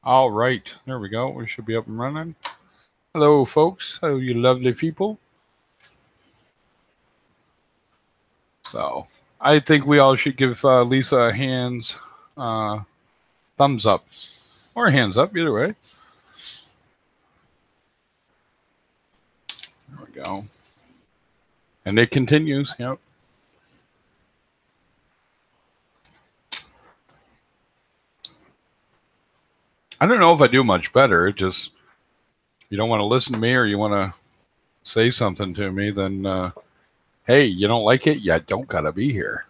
All right, there we go. We should be up and running. Hello, folks. Hello, you lovely people. So, I think we all should give Lisa a thumbs up or hands up, either way. There we go. And it continues. Yep. I don't know if I do much better. It just, you don't want to listen to me or you want to say something to me, then, hey, you don't like it? You don't got to be here.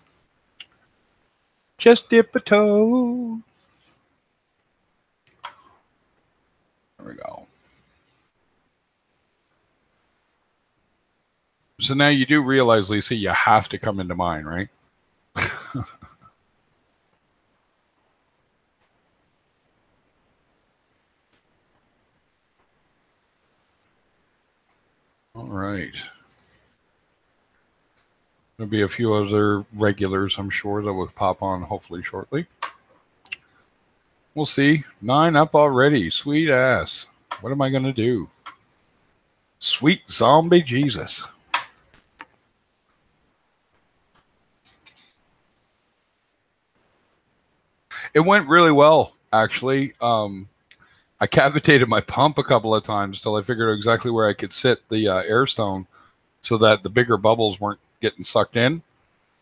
Just dip a toe. There we go. So now you do realize, Lisa, you have to come into mine, right? All right. There'll be a few other regulars, I'm sure, that will pop on hopefully shortly. We'll see. 9 up already. Sweet ass. What am I going to do? Sweet zombie Jesus. It went really well, actually. I cavitated my pump a couple of times till I figured out exactly where I could sit the air stone so that the bigger bubbles weren't getting sucked in.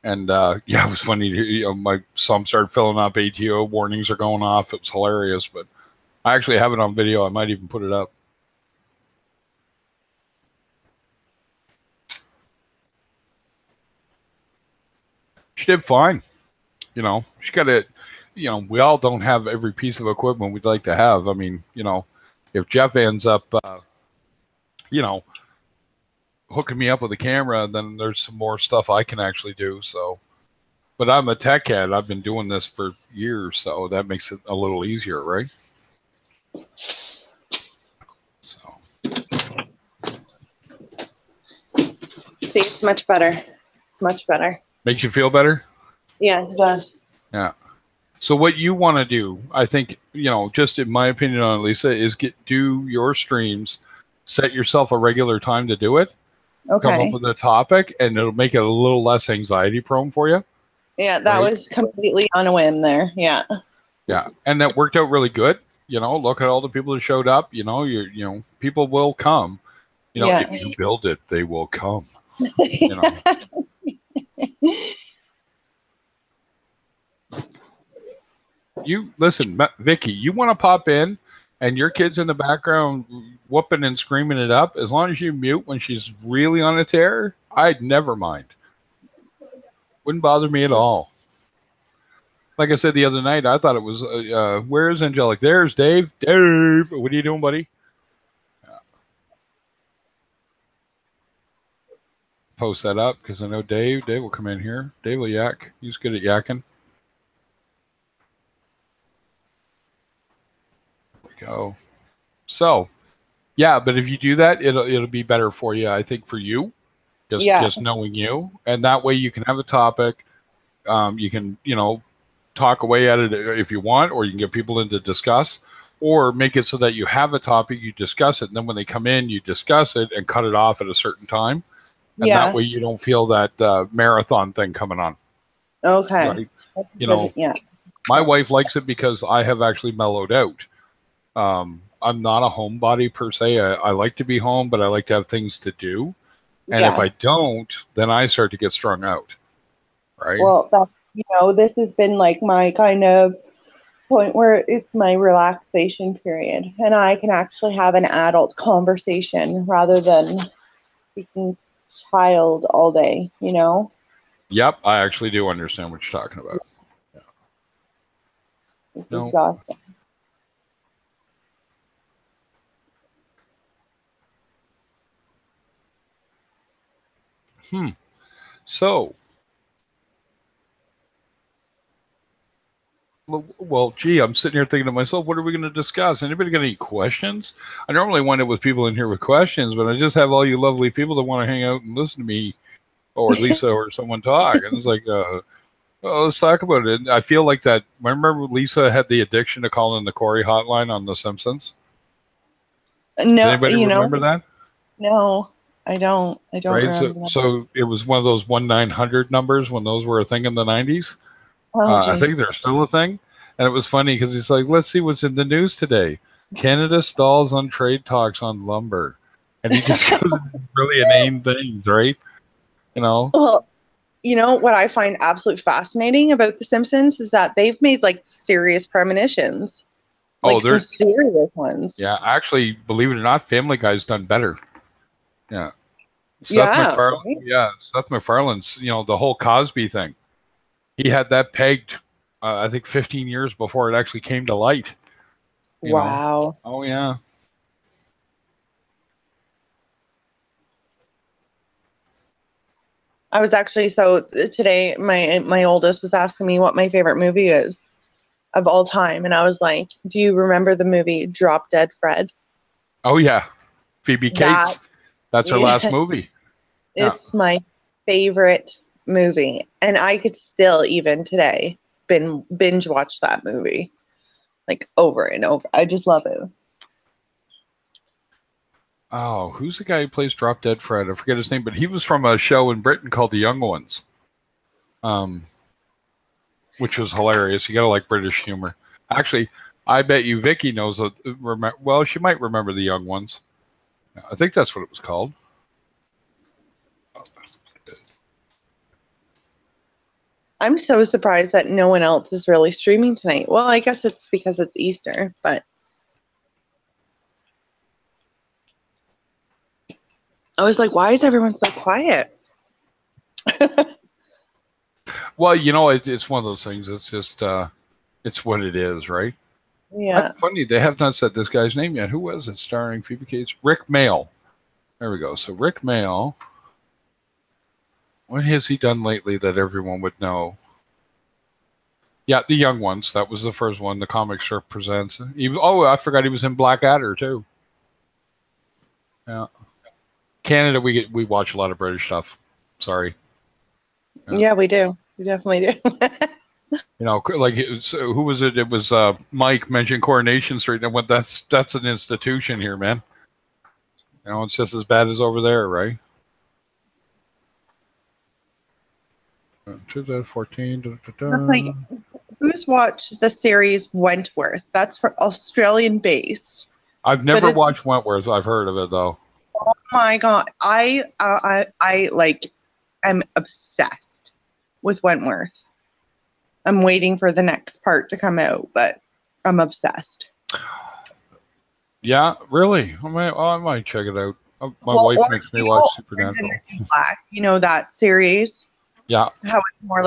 And yeah, it was funny. My sump started filling up. ATO warnings are going off. It was hilarious, but I actually have it on video. I might even put it up. She did fine. She got it. We all don't have every piece of equipment we'd like to have. I mean, if Jeff ends up, hooking me up with a camera, then there's some more stuff I can actually do. So, but I'm a tech head. I've been doing this for years, so that makes it a little easier, right? So, see, it's much better. It's much better. Makes you feel better? Yeah, it does. Yeah. So what you want to do, I think, just in my opinion on it, Lisa, is do your streams, set yourself a regular time to do it. Okay. Come up with a topic, and it'll make it a little less anxiety prone for you. Yeah, that was completely on a whim there. Yeah. Yeah, and that worked out really good. Look at all the people that showed up. People will come. If you build it, they will come. You listen, Vicky, you want to pop in and your kid's in the background whooping and screaming it up, as long as you mute when she's really on a tear, I'd never mind. Wouldn't bother me at all. Like I said the other night, I thought it was, where's Angelic? There's Dave. Dave, what are you doing, buddy? Yeah. Post that up because I know Dave will come in here. Dave will yak. He's good at yakking. Go. So, yeah, but if you do that, it'll be better for you. I think for you, just knowing you, and that way you can have a topic. You can talk away at it if you want, or you can get people in to discuss, or make it so that you have a topic, you discuss it, and then when they come in, you discuss it and cut it off at a certain time, and that way you don't feel that marathon thing coming on. Okay. Right? My wife likes it because I have actually mellowed out. I'm not a homebody per se. I like to be home, but I like to have things to do. And if I don't, then I start to get strung out. Right. Well, this has been like my kind of point where it's my relaxation period, and I can actually have an adult conversation rather than speaking child all day, Yep. I actually do understand what you're talking about. Yeah. It's exhausting. So, well, gee, I'm sitting here thinking to myself, what are we going to discuss? Anybody got any questions? I normally wind up with people in here with questions, but I just have all you lovely people that want to hang out and listen to me or Lisa or someone talk. And it's like, Well, let's talk about it. I feel like that. Remember, Lisa had the addiction to calling the Corey hotline on The Simpsons. Does No, anybody remember that? No, I don't. I don't Right. remember that. So it was one of those 1-900 numbers when those were a thing in the 90s. Oh, I think they're still a thing. And it was funny because he's like, let's see what's in the news today. Canada stalls on trade talks on lumber. And he just goes really inane things, right? You know? Well, you know what I find absolutely fascinating about The Simpsons is that they've made like serious premonitions. Like some serious ones. Yeah, actually, believe it or not, Family Guy's done better. Yeah. Seth MacFarlane's, the whole Cosby thing. He had that pegged, I think, 15 years before it actually came to light. Wow. Oh, yeah. I was actually, today my oldest was asking me what my favorite movie is of all time. And I was like, do you remember the movie Drop Dead Fred? Oh, yeah. Phoebe Cates. That's her last movie. It's my favorite movie. And I could still, even today, binge watch that movie. Like over and over. I just love it. Oh, who's the guy who plays Drop Dead Fred? I forget his name, but he was from a show in Britain called The Young Ones, which was hilarious. You got to like British humor. Actually, I bet you Vicky knows. Well, she might remember The Young Ones. I think that's what it was called. I'm so surprised that no one else is really streaming tonight. Well, I guess it's because it's Easter, but I was like, why is everyone so quiet? Well, it's one of those things. It's just, it's what it is, right? Yeah. Funny, they have not said this guy's name yet. Who was it starring Phoebe Cates? Rick Mayall. There we go. So Rick Mayall. What has he done lately that everyone would know? Yeah, The Young Ones. That was the first one. The comic strip presents. I forgot he was in Blackadder too. Yeah. Canada, we watch a lot of British stuff. Sorry. Yeah, we do. We definitely do. Like who was it? It was Mike mentioned Coronation Street, and went, that's an institution here, man. It's just as bad as over there, right? 2014. That's like, who's watched the series Wentworth? That's for Australian based. I've never watched Wentworth. I've heard of it though. Oh my god, I like am obsessed with Wentworth. I'm waiting for the next part to come out, but I'm obsessed. Yeah, really? I might check it out. My wife makes me watch Supernatural. You know that series? Yeah. How it's more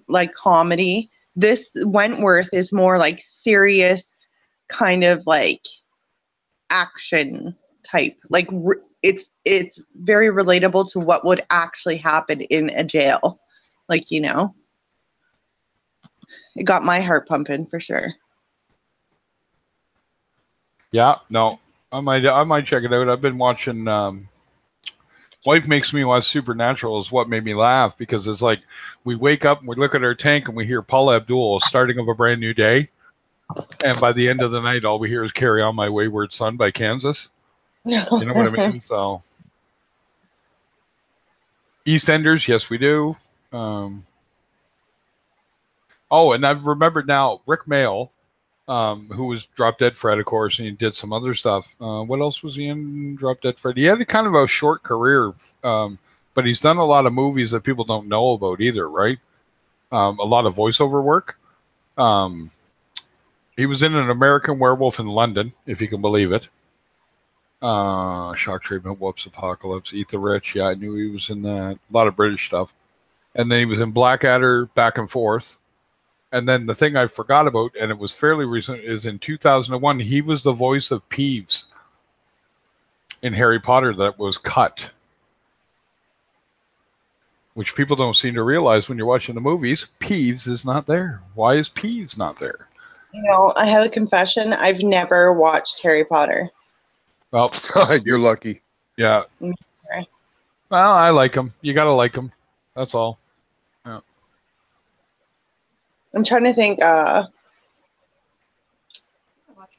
like comedy. This Wentworth is more like serious, kind of like action type. Like it's very relatable to what would actually happen in a jail. Like, it got my heart pumping for sure. Yeah, no, I might check it out. I've been watching. Wife makes me watch Supernatural is what made me laugh, because it's like we wake up and we look at our tank and we hear Paula Abdul starting of a brand new day, and by the end of the night, all we hear is "Carry On My Wayward Son" by Kansas. You know what I mean? So, EastEnders, yes, we do. And I've remembered now Rick Mayall, who was Drop Dead Fred, of course, and he did some other stuff. What else was he in Drop Dead Fred? He had kind of a short career, but he's done a lot of movies that people don't know about either, right? A lot of voiceover work. He was in An American Werewolf in London, if you can believe it. Shock Treatment, Whoops, Apocalypse, Eat the Rich. Yeah, I knew he was in that. A lot of British stuff. And then he was in Blackadder, Back and Forth. And then the thing I forgot about, and it was fairly recent, is in 2001, he was the voice of Peeves in Harry Potter that was cut. Which people don't seem to realize when you're watching the movies. Peeves is not there. Why is Peeves not there? I have a confession. I've never watched Harry Potter. Well, you're lucky. Yeah. Okay. Well, I like him. You got to like him. That's all. Yeah. I'm trying to think.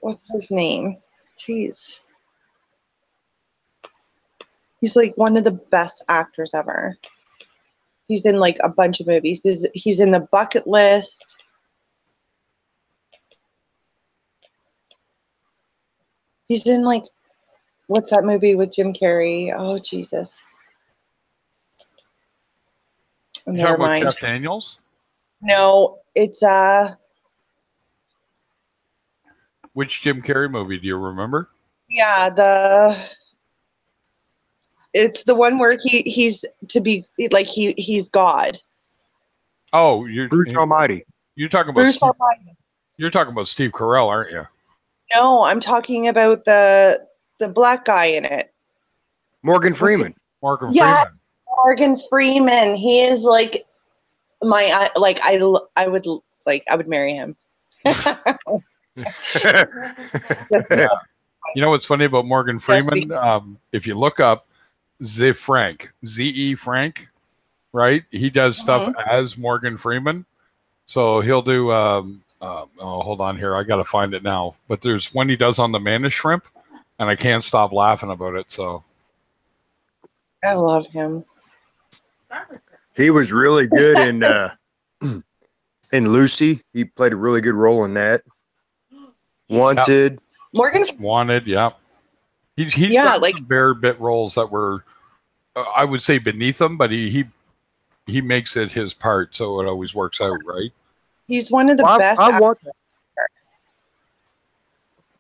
What's his name? Jeez. He's like one of the best actors ever. He's in like a bunch of movies. He's in The Bucket List. He's in like, what's that movie with Jim Carrey? Oh, Jesus. You talking about Jeff Daniels? No, it's Which Jim Carrey movie do you remember? Yeah, it's the one where he's to be like he's God. Oh, Bruce Almighty. You're talking about Bruce Almighty. You're talking about Steve Carell, aren't you? No, I'm talking about the black guy in it. Morgan Freeman. Morgan Freeman. Morgan Freeman. He is like I would marry him. Yeah. You know what's funny about Morgan Freeman? If you look up Ze Frank, Z-E Frank, right? He does stuff as Morgan Freeman. So he'll do, hold on here. I got to find it now. But there's one he does on the Manna Shrimp, and I can't stop laughing about it. So I love him. He was really good in Lucy. He played a really good role in that. Wanted. Yep. Morgan Wanted, yeah. He's done like some bare bit roles that were, I would say, beneath him, but he makes it his part, so it always works out, right? He's one of the best.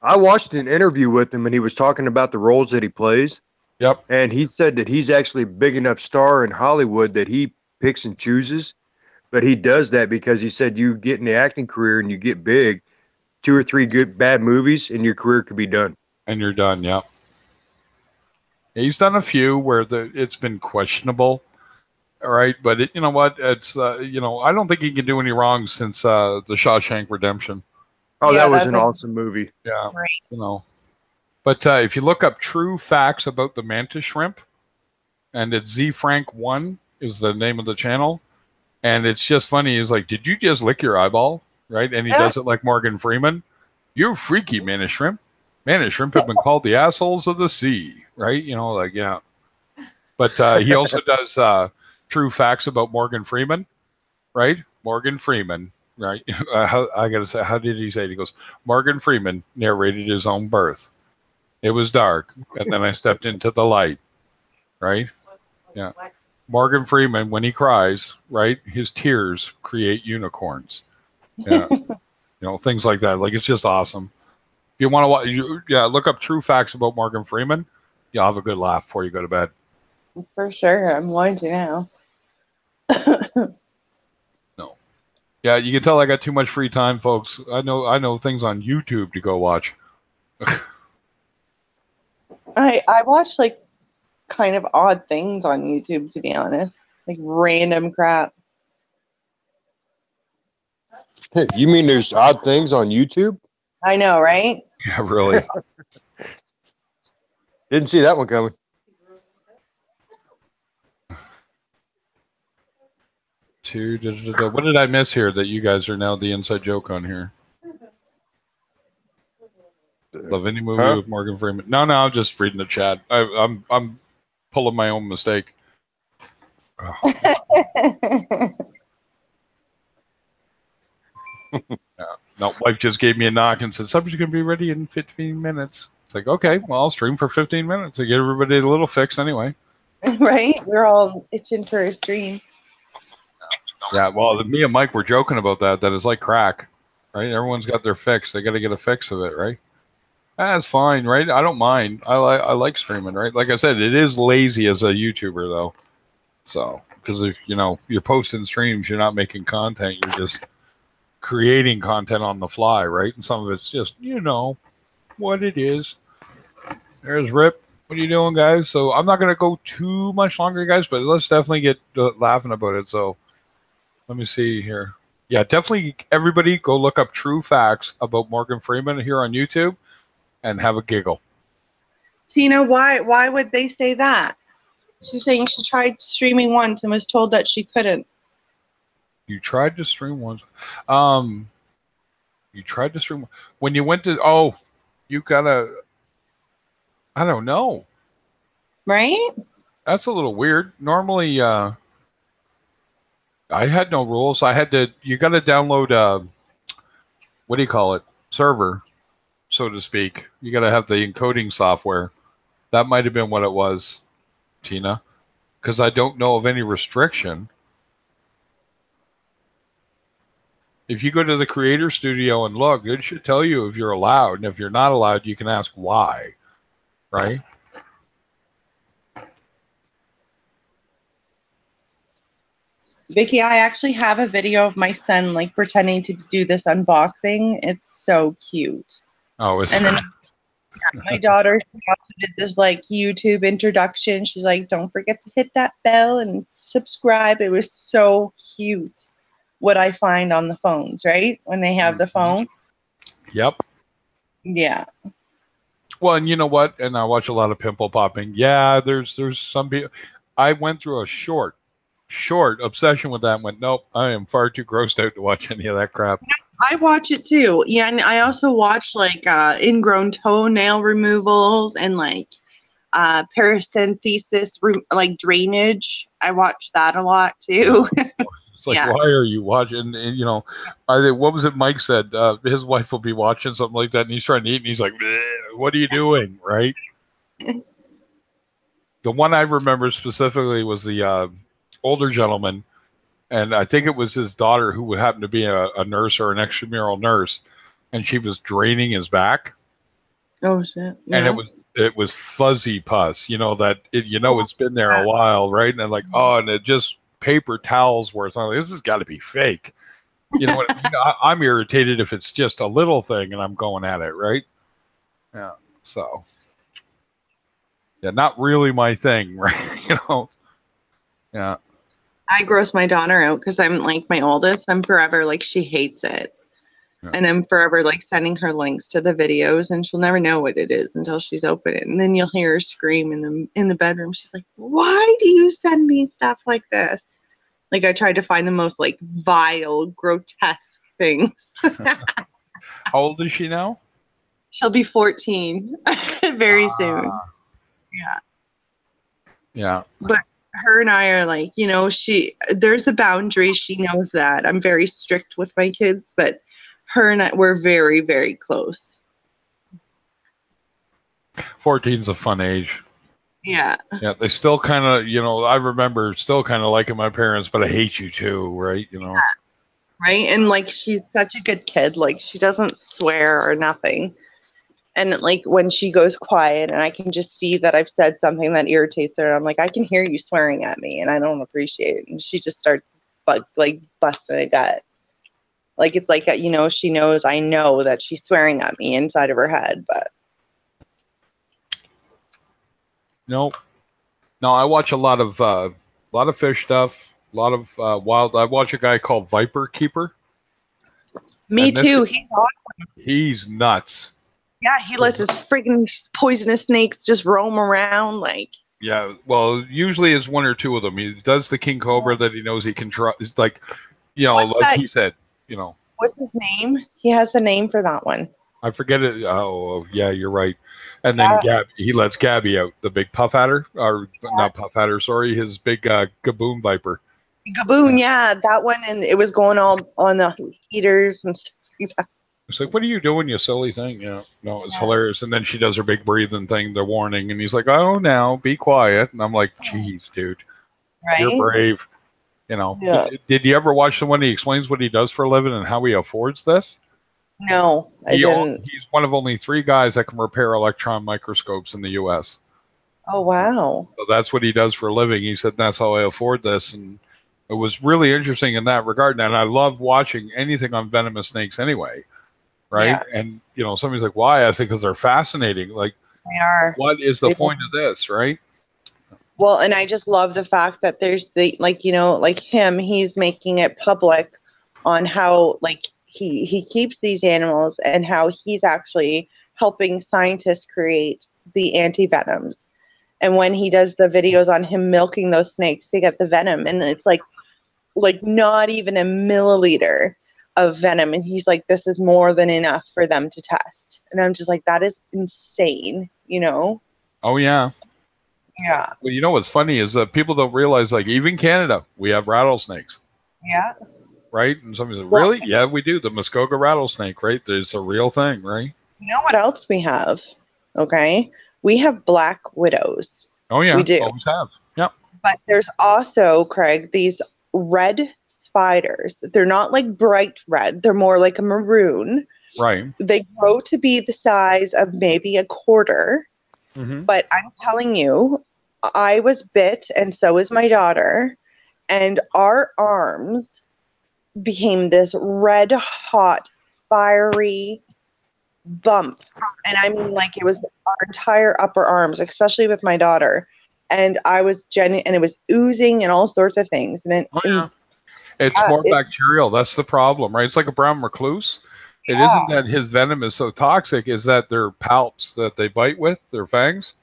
I watched an interview with him, and he was talking about the roles that he plays. Yep. And he said that he's actually a big enough star in Hollywood that he picks and chooses, but he does that because he said you get in the acting career and you get big, 2 or 3 bad movies, and your career could be done. And you're done, yeah. He's done a few where it's been questionable, all right. But you know what? It's I don't think he can do any wrong since the Shawshank Redemption. Oh, yeah, that was an awesome movie. Yeah, right. But if you look up true facts about the mantis shrimp, and it's Z Frank 1 is the name of the channel, and it's just funny. He's like, "Did you just lick your eyeball?" Right, and he does it like Morgan Freeman. You're freaky, mantis shrimp. Mantis shrimp have been called the assholes of the sea, right? Yeah. But he also does true facts about Morgan Freeman, right? Morgan Freeman, right? I got to say, how did he say it? He goes, Morgan Freeman narrated his own birth. It was dark, and then I stepped into the light, right? Yeah. Morgan Freeman, when he cries, right, his tears create unicorns. Yeah. Things like that. Like, it's just awesome. If you want to watch, look up true facts about Morgan Freeman. You'll have a good laugh before you go to bed. For sure. I'm going to now. No. Yeah, you can tell I got too much free time, folks. I know things on YouTube to go watch. I watch like kind of odd things on YouTube, to be honest. Like random crap. Hey, you mean there's odd things on YouTube? I know, right? Yeah, really. Didn't see that one coming. What did I miss here that you guys are now the inside joke on here? Love any movie with Morgan Freeman? No, I'm just reading the chat. I'm pulling my own mistake. Oh. No, wife just gave me a knock and said something's going to be ready in 15 minutes. It's like, okay, well, I'll stream for 15 minutes to get everybody a little fix anyway. Right? We're all itching for a stream. Yeah, well, me and Mike were joking about that it's like crack, right? Everyone's got their fix. They got to get a fix of it, right? That's fine, right? I don't mind. I like streaming, right? Like I said, it is lazy as a YouTuber, though. So, because if you're posting streams, you're not making content. You're just creating content on the fly, right? And some of it's just, what it is. There's Rip. What are you doing, guys? So I'm not going to go too much longer, guys, but let's definitely get laughing about it. So let me see here. Yeah, definitely everybody go look up true facts about Morgan Freeman here on YouTube and have a giggle. Tina, why would they say that? She's saying she tried streaming once and was told that she couldn't. You tried to stream once. You tried to stream when you went to. Oh, you gotta. I don't know. Right? That's a little weird. Normally, I had no rules. I had to. You got to download. What do you call it? Server, so to speak. You got to have the encoding software. That might have been what it was, Tina, because I don't know of any restriction. If you go to the Creator Studio and look, it should tell you if you're allowed. And if you're not allowed, you can ask why, right? Vicky, I actually have a video of my son like pretending to do this unboxing. It's so cute. Oh, and then my daughter, she also did this like YouTube introduction. She's like, don't forget to hit that bell and subscribe. It was so cute what I find on the phones, right? When they have the phone. Yep. Yeah. Well, and you know what? And I watch a lot of pimple popping. Yeah, there's some people. I went through a short obsession with that and went, nope, I am far too grossed out to watch any of that crap. I watch it too. Yeah, and I also watch like ingrown toenail removals and like paracentesis, like drainage. I watch that a lot too. It's like, why are you watching? And, you know, what was it Mike said? His wife will be watching something like that, and he's trying to eat, and he's like, what are you doing, right? The one I remember specifically was the older gentleman, and I think it was his daughter who happened to be a nurse or an extramural nurse, and she was draining his back. Oh, shit. Yeah. And it was fuzzy pus, you know, that it's been there a while, right? And I'm like, and it just paper towels worth. I'm like, this has got to be fake. You know what? I'm irritated if it's just a little thing and I'm going at it, right? Yeah. So, yeah, not really my thing, right? You know. Yeah. I gross my daughter out because I'm like my oldest. I'm forever like she hates it. Yeah. And I'm forever like sending her links to the videos, and she'll never know what it is until she's opened it. And then you'll hear her scream in the bedroom. She's like, "Why do you send me stuff like this?" Like I tried to find the most like vile, grotesque things. How old is she now? She'll be 14 very soon. Yeah. Yeah. But her and I are like, you know, there's a boundary. She knows that. I'm very strict with my kids, but her and I, we're very, very close. 14's a fun age. Yeah. Yeah, they still kind of, you know, I remember still kind of liking my parents, but I hate you too, right? You know. Yeah. Right? And like she's such a good kid. Like she doesn't swear or nothing. And like when she goes quiet and I can just see that I've said something that irritates her, I'm like, I can hear you swearing at me and I don't appreciate it. And she just starts like busting a gut. Like it's like, you know, she knows I know that she's swearing at me inside of her head, but. No, I watch a lot of fish stuff, a lot of wild. I watch a guy called Viper Keeper. Me too. He's awesome. He's nuts. Yeah, he lets his freaking poisonous snakes just roam around like. Yeah, well, usually it's one or two of them. He does the king cobra that he knows he can try. It's like, you know, he said, you know. What's his name? He has a name for that one. I forget it. Oh, yeah, you're right. And then he lets Gabby out, the big puff adder, or not puff adder, sorry, his big gaboon viper. Gaboon, yeah, that one, and it was going all on the heaters and stuff. Yeah. It's like, what are you doing, you silly thing? Yeah, no, it's hilarious. And then she does her big breathing thing, the warning, and he's like, oh, now be quiet. And I'm like, geez, dude, you're brave. You know, did you ever watch the one he explains what he does for a living and how he affords this? No, I didn't. He's one of only 3 guys that can repair electron microscopes in the U.S. Oh, wow. So that's what he does for a living. He said, that's how I afford this. And it was really interesting in that regard. And I love watching anything on venomous snakes anyway. Right. Yeah. And, you know, somebody's like, why? I say, because they're fascinating. Like, they are. What is the point of this? Right. Well, and I just love the fact that there's like, you know, like him, he's making it public on how, like, he keeps these animals and how he's actually helping scientists create the anti-venoms. And when he does the videos on him milking those snakes to get the venom, and it's like, like not even a milliliter of venom. And he's like, this is more than enough for them to test. And I'm just like, that is insane, you know? Oh, yeah. Yeah. Well, you know what's funny is that people don't realize, like, even Canada, we have rattlesnakes. Yeah. Right? And somebody said, really? Yeah, we do. The Muskoka rattlesnake, right? There's a real thing, right? You know what else we have? Okay. We have black widows. Oh, yeah. We do. Always have. Yep. But there's also, Craig, these red spiders. They're not like bright red. They're more like a maroon. Right. They grow to be the size of maybe a quarter. Mm-hmm. But I'm telling you, I was bit and so was my daughter. And our arms became this red hot, fiery bump. And I mean, like, it was our entire upper arms, especially with my daughter. And I was and it was oozing and all sorts of things. And it's more bacterial. That's the problem, right? It's like a brown recluse. It isn't that his venom is so toxic, is that their palps that they bite with, their fangs,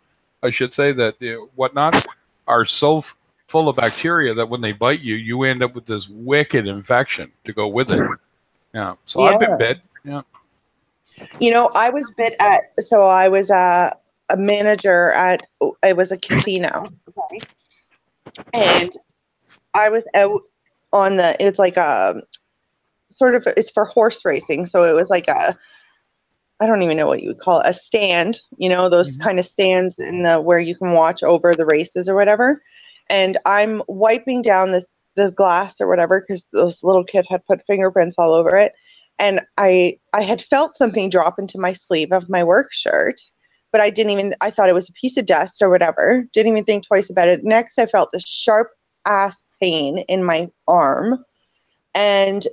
I should say, that whatnot, are so full of bacteria that when they bite you, you end up with this wicked infection to go with it. Yeah. So I've been bit. Yeah. You know, I was bit so I was a manager it was a casino. Okay. And I was out on it's like a sort of, it's for horse racing. So it was like I don't even know what you would call it, a stand, you know, those kind of stands where you can watch over the races or whatever. And I'm wiping down this glass or whatever, because this little kid had put fingerprints all over it. And I had felt something drop into my sleeve of my work shirt, but I thought it was a piece of dust or whatever. Didn't even think twice about it. Next, I felt this sharp ass pain in my arm. And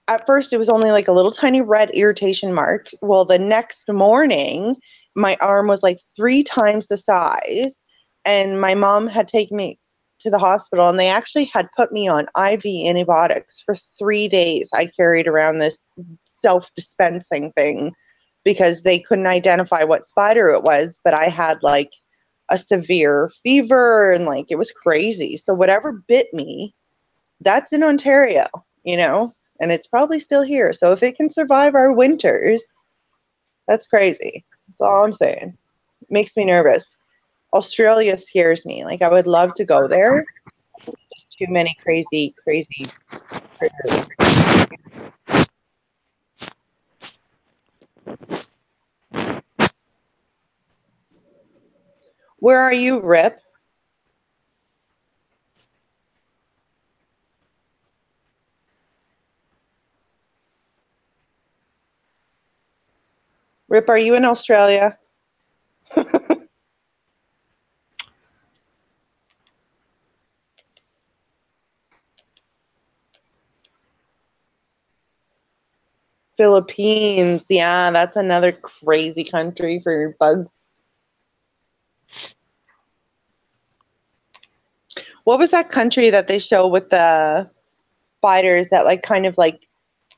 at first, it was only like a little tiny red irritation mark. Well, the next morning, my arm was like 3 times the size. And my mom had taken me to the hospital, and they actually had put me on IV antibiotics for 3 days. I carried around this self-dispensing thing because they couldn't identify what spider it was, but I had like a severe fever and like it was crazy. So whatever bit me, that's in Ontario, you know, and it's probably still here. So if it can survive our winters, that's crazy. That's all I'm saying. It makes me nervous. Australia scares me. Like, I would love to go there. Just too many crazy critters. Where are you, Rip? Rip, are you in Australia? Philippines. Yeah, that's another crazy country for bugs. What was that country that they show with the spiders that like kind of like,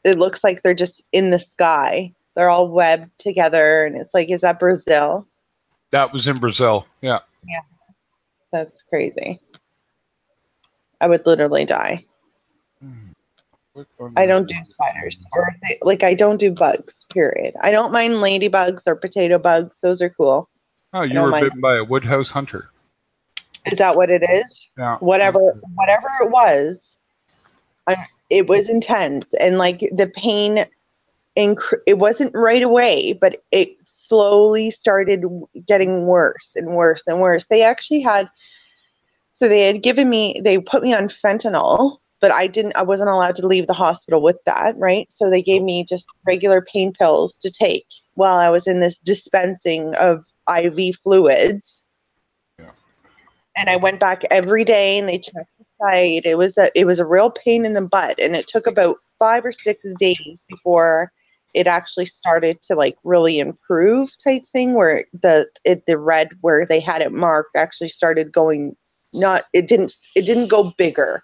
it looks like they're just in the sky. They're all webbed together, and it's like, is that Brazil? That was in Brazil. Yeah. Yeah. That's crazy. I would literally die. I don't do spiders, or I don't do bugs, period. I don't mind ladybugs or potato bugs. Those are cool. Oh, you were bitten by a woodhouse hunter. Is that what it is? Yeah. Whatever it was, it was intense. And like the pain, it wasn't right away, but it slowly started getting worse and worse and worse. They actually had put me on fentanyl, but I wasn't allowed to leave the hospital with that, right? So they gave me just regular pain pills to take while I was in this dispensing of IV fluids. Yeah. And I went back every day and they checked the site. It was a real pain in the butt, and it took about 5 or 6 days before it actually started to like really improve type thing, where the red where they had it marked actually started going. It didn't go bigger,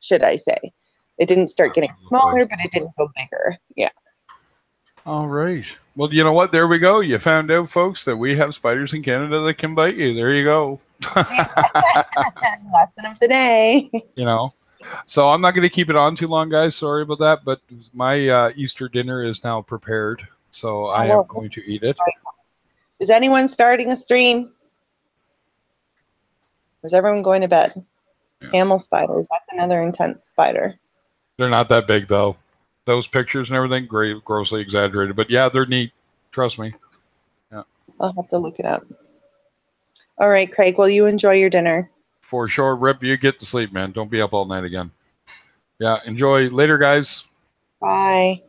should I say. It didn't start getting smaller, but it didn't go bigger. Yeah. All right. Well, you know what? There we go. You found out, folks, that we have spiders in Canada that can bite you. There you go. Lesson of the day. You know, So I'm not going to keep it on too long, guys. Sorry about that, but my Easter dinner is now prepared, so I am going to eat it. Is anyone starting a stream? Or is everyone going to bed? Yeah. Camel spiders. That's another intense spider. They're not that big, though. Those pictures and everything, grossly exaggerated. But yeah, they're neat. Trust me. Yeah. I'll have to look it up. All right, Craig. Well, you enjoy your dinner. For sure. Rip, you get to sleep, man. Don't be up all night again. Yeah, enjoy. Later, guys. Bye.